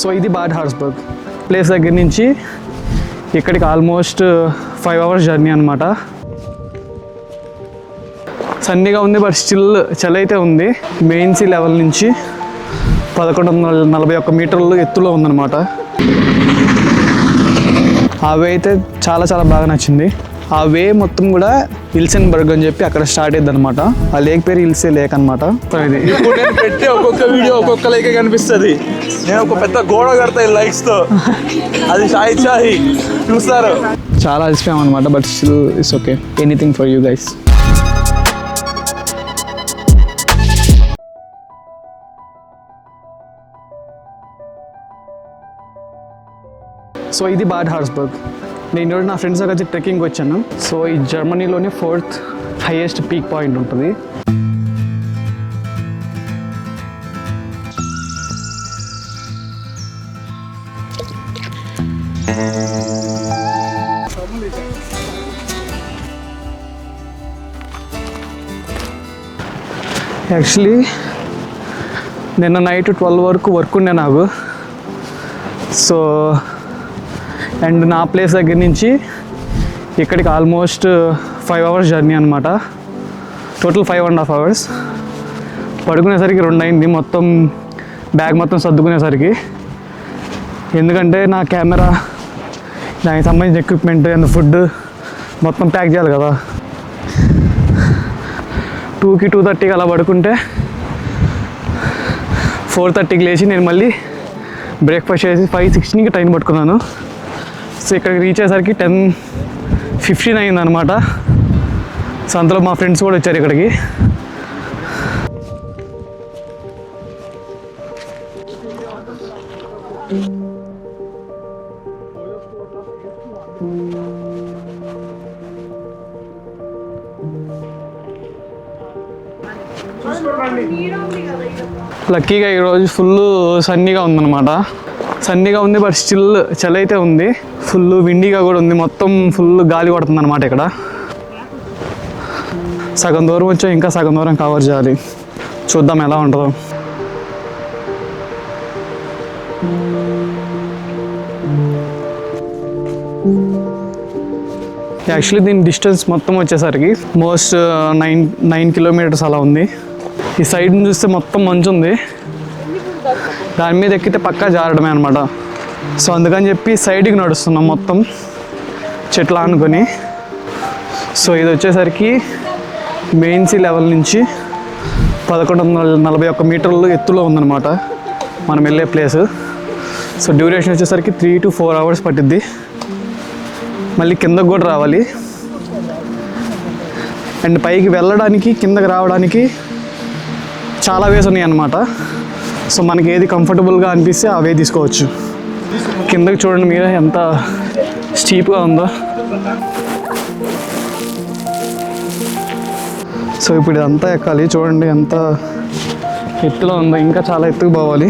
So ఇది bad హార్స్బర్గ్ place దగ్గర నుంచి ఇక్కడికి ఆల్మోస్ట్ 5 hours జర్నీ అనమాట. సన్నీగా ఉంది బట్ స్టిల్ చలి అయితే ఉంది. మెయిన్ సీ లెవెల్ నుంచి 1141 మీటర్లు ఎత్తులో ఉందన్నమాట. ఆ వే అయితే చాలా చాలా బాగా నచ్చింది. ఆ వే మొత్తం కూడా హిల్సెన్బర్గ్ అని చెప్పి అక్కడ స్టార్ట్ అయ్యింది అనమాట. ఆ లేక్ పేరు హిల్సే లేక్ అనమాట. ఇప్పుడు నేను పెట్టే ఒక్కొక్క వీడియో ఒక్కొక్క లేకే కనిపిస్తుంది. నేను ఒక పెద్ద గోడ కడతాయి లైక్స్ తో, అది షాయి చూస్తారు. చాలా అలసిపోయాం అనమాట but still it's okay. Anything for you guys. So ఇది బాడ్ హార్స్బర్గ్. నేను ఈరోజు నా ఫ్రెండ్స్ దగ్గర ట్రెక్కింగ్ వచ్చాను. సో ఈ జర్మనీలోనే 4th హైయెస్ట్ పీక్ పాయింట్ ఉంటుంది. యాక్చువల్లీ నిన్న నైట్ 12 వరకు వర్క్ ఉండే నాకు. సో అండ్ నా ప్లేస్ దగ్గర నుంచి ఇక్కడికి ఆల్మోస్ట్ 5 hours జర్నీ అనమాట. Total 5.5 hours. పడుకునేసరికి 2 అయింది మొత్తం బ్యాగ్ మొత్తం సర్దుకునేసరికి. ఎందుకంటే నా కెమెరా, దానికి సంబంధించిన ఎక్విప్మెంట్ అండ్ ఫుడ్ మొత్తం ప్యాక్ చేయాలి కదా. 2కి 2:30కి అలా పడుకుంటే 4:30కి లేచి నేను మళ్ళీ బ్రేక్ఫాస్ట్ చేసి 5:16కి ట్రైన్ పట్టుకున్నాను. సో ఇక్కడికి రీచ్ అయ్యేసరికి 10:15 అయిందనమాట. సో అంతలో మా ఫ్రెండ్స్ కూడా వచ్చారు ఇక్కడికి. లక్కీగా ఈరోజు ఫుల్ సన్నీగా ఉందన్నమాట. సన్నీగా ఉంది బట్ స్టిల్ చలి అయితే ఉంది. ఫుల్ విండీగా కూడా ఉంది. మొత్తం ఫుల్ గాలి కొడుతుంది అనమాట. ఇక్కడ సగం దూరం వచ్చాం, ఇంకా సగం దూరం కవర్ చేయాలి. చూద్దాం ఎలా ఉంటుందో. యాక్చువల్లీ దీని డిస్టెన్స్ మొత్తం వచ్చేసరికి మోస్ట్ 9 kilometers అలా ఉంది. ఈ సైడ్ చూస్తే మొత్తం మంచు ఉంది. దాని మీద ఎక్కితే పక్కా జారడమే అనమాట. సో అందుకని చెప్పి సైడ్కి నడుస్తున్నాం మొత్తం చెట్లు ఆనుకొని. సో ఇది వచ్చేసరికి మెయిన్ సీ లెవెల్ నుంచి 1141 మీటర్లు ఎత్తులో ఉందన్నమాట మనం వెళ్ళే ప్లేస్. సో డ్యూరేషన్ వచ్చేసరికి 3 to 4 hours పట్టిద్ది. మళ్ళీ కిందకు కూడా రావాలి. అండ్ పైకి వెళ్ళడానికి కిందకి రావడానికి చాలా వేస్ ఉన్నాయి అన్నమాట. సో మనకి ఏది కంఫర్టబుల్గా అనిపిస్తే ఆ వే తీసుకోవచ్చు. కిందకి చూడండి మీరు ఎంత స్టీప్గా ఉందో. సో ఇప్పుడు ఇదంతా ఎక్కాలి. చూడండి ఎంత ఎత్తులో ఉందో. ఇంకా చాలా ఎత్తుకు పోవాలి.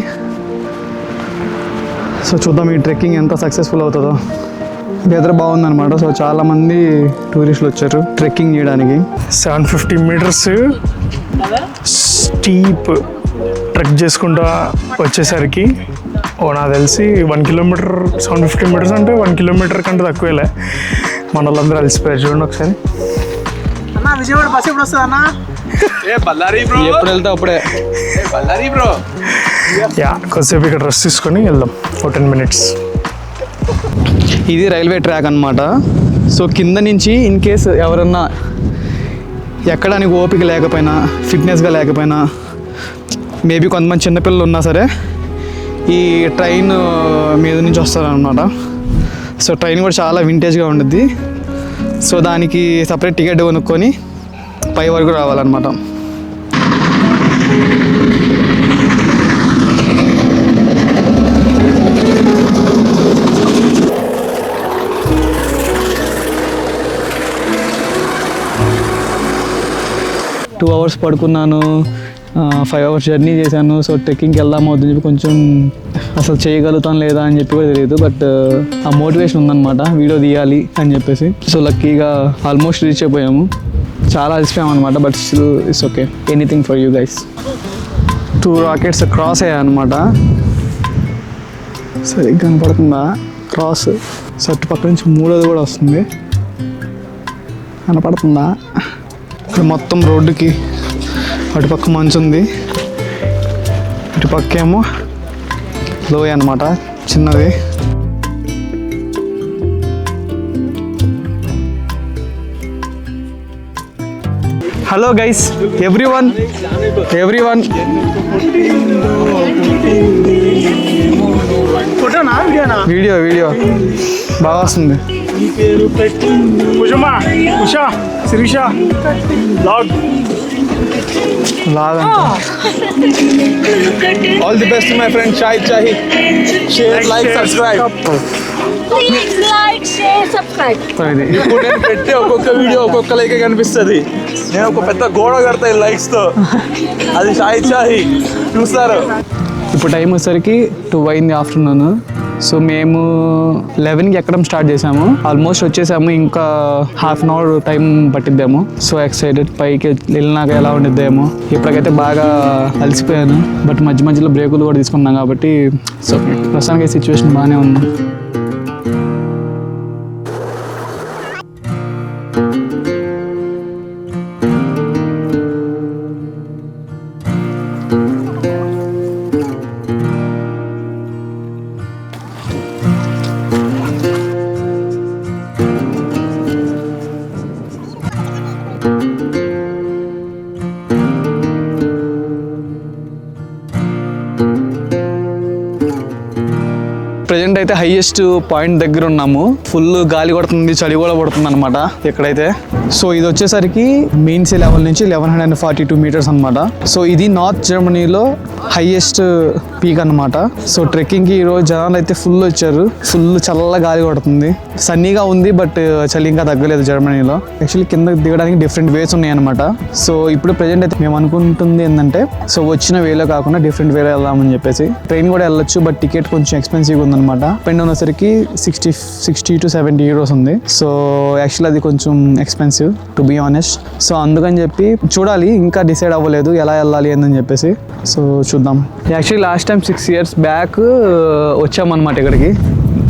సో చూద్దాం ఈ ట్రెక్కింగ్ ఎంత సక్సెస్ఫుల్ అవుతుందో. వెదర్ బాగుందన్నమాట. సో చాలామంది టూరిస్టులు వచ్చారు ట్రెక్కింగ్ చేయడానికి. 750 meters స్టీప్ ట్రెక్ చేసుకుంటూ వచ్చేసరికి నాకు తెలిసి 1 kilometer 750 meters అంటే 1 kilometer కంటే తక్కువేలే. మన వాళ్ళందరూ అలసిపోయారు. చూడండి ఒకసారి. విజయవాడ బస్ ఎప్పుడు వస్తుంది అన్న? ఎప్పుడు వెళ్తే అప్పుడే. యా, కొద్దిసేపు ఇక్కడ రెస్ట్ తీసుకొని వెళ్దాం. 10 minutes. ఇది రైల్వే ట్రాక్ అనమాట. సో కింద నుంచి ఇన్ కేస్ ఎవరన్నా ఎక్కడానికి ఓపిక లేకపోయినా, ఫిట్నెస్గా లేకపోయినా, మేబీ కొంతమంది చిన్నపిల్లలు ఉన్నా సరే ఈ ట్రైన్ మీద నుంచి వస్తారనమాట. సో ట్రైన్ కూడా చాలా వింటేజ్గా ఉంటుంది. సో దానికి సపరేట్ టికెట్ కొనుక్కొని పై వరకు రావాలన్నమాట. టూ అవర్స్ పడుకున్నాను, 5 hours జర్నీ చేశాను. సో ట్రెక్కింగ్కి వెళ్దాము వద్దని చెప్పి కొంచెం అసలు చేయగలుగుతాను లేదా అని చెప్పి కూడా తెలియదు. బట్ ఆ మోటివేషన్ ఉందన్నమాట, వీడియో తీయాలి అని చెప్పేసి. సో లక్కీగా ఆల్మోస్ట్ రీచ్ అయిపోయాము. చాలా అలసిపోయాము అనమాట. But still it's okay. Anything for you guys. 2 rockets cross అయ్యాయి అనమాట. సరిగ్గా కనపడుతుందా క్రాస్? సో అటు పక్క నుంచి మూడోది కూడా వస్తుంది, కనపడుతుందా? ఇక్కడ మొత్తం రోడ్డుకి అటుపక్క మంచు ఉంది, ఇటుపక్క ఏమో లోయ అనమాట, చిన్నది. హలో గైస్, ఎవ్రీవన్ వీడియో బాగా వస్తుంది. ఉషా శిరీష బ్లాగ్ లాగా all the best my friend Shahid Shahi. Share, like, subscribe. Please like, share, subscribe. ఇప్పుడు నేను పెట్టే ఒక్కొక్క వీడియో ఒక్కొక్క లైక్ కనిపిస్తుంది. నేను ఒక పెద్ద గోడ కడతా లైక్స్ తో. అది షాహిద్ షాహి చూస్తారు. ఇప్పుడు టైం వచ్చేసరికి 2 అయింది ఆఫ్టర్నూన్. సో మేము 11కి ఎక్కడం స్టార్ట్ చేసాము, ఆల్మోస్ట్ వచ్చేసాము. ఇంకా హాఫ్ అన్ అవర్ టైం పట్టిద్దాము. సో ఎక్సైటెడ్, పైకి వెళ్ళినాక ఎలా ఉండిద్దేమో. ఇప్పటికైతే బాగా అలసిపోయాను, బట్ మధ్య మధ్యలో బ్రేకులు కూడా తీసుకున్నాం కాబట్టి సో ప్రస్తుతానికి సిచ్యువేషన్ బాగానే ఉంది. ప్రజెంట్ అయితే హైయెస్ట్ పాయింట్ దగ్గర ఉన్నాము. ఫుల్ గాలి కొడుతుంది, చలి కూడా పడుతుంది అనమాట ఇక్కడైతే. సో ఇది వచ్చేసరికి మెయిన్స్ లెవెల్ నుంచి 1142 మీటర్స్ అనమాట. సో ఇది నార్త్ జర్మనీలో హైయెస్ట్ పీక్ అనమాట. సో ట్రెక్కింగ్కి ఈరోజు జనాలు అయితే ఫుల్ వచ్చారు. ఫుల్ చల్ల గాలి కొడుతుంది, సన్నీగా ఉంది, బట్ చలి ఇంకా తగ్గలేదు జర్మనీలో. యాక్చువల్లీ కింద దిగడానికి డిఫరెంట్ వేస్ ఉన్నాయి అనమాట. సో ఇప్పుడు ప్రజెంట్ అయితే మేము అనుకుంటుంది ఏంటంటే, సో వచ్చిన వేలో కాకుండా డిఫరెంట్ వేలో వెళ్దామని చెప్పేసి. ట్రైన్ కూడా వెళ్ళొచ్చు, బట్ టికెట్ కొంచెం ఎక్స్పెన్సివ్గా ఉందన్నమాట. పెండ్ ఉన్నసరికి 60 to 70 euros ఉంది. సో యాక్చువల్లీ అది కొంచెం expensive to be honest. So అందుకని చెప్పి చూడాలి, ఇంకా డిసైడ్ అవ్వలేదు ఎలా వెళ్ళాలి అని చెప్పేసి. సో చూద్దాం. Actually last time 6 years back వచ్చామన్నమాట ఇక్కడికి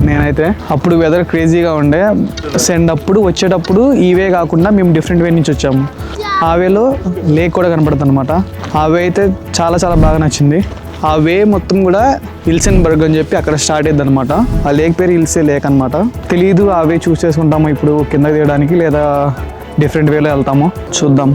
నేనైతే. అప్పుడు వెదర్ క్రేజీగా ఉండే. అండ్ అప్పుడు వచ్చేటప్పుడు ఈ వే కాకుండా మేము డిఫరెంట్ వే నుంచి వచ్చాము. ఆ వేలో లేక్ కూడా కనపడుతుంది అనమాట. ఆ వే అయితే చాలా చాలా బాగా నచ్చింది. ఆ వే మొత్తం కూడా హిల్సెన్బర్గ్ అని చెప్పి అక్కడ స్టార్ట్ అయ్యింది అనమాట. ఆ లేక్ పేరు హిల్సే లేక్ అనమాట. తెలీదు ఆ వే చూస్ చేసుకుంటాము ఇప్పుడు కింద దిగడానికి, లేదా డిఫరెంట్ వేలో వెళ్తాము, చూద్దాం.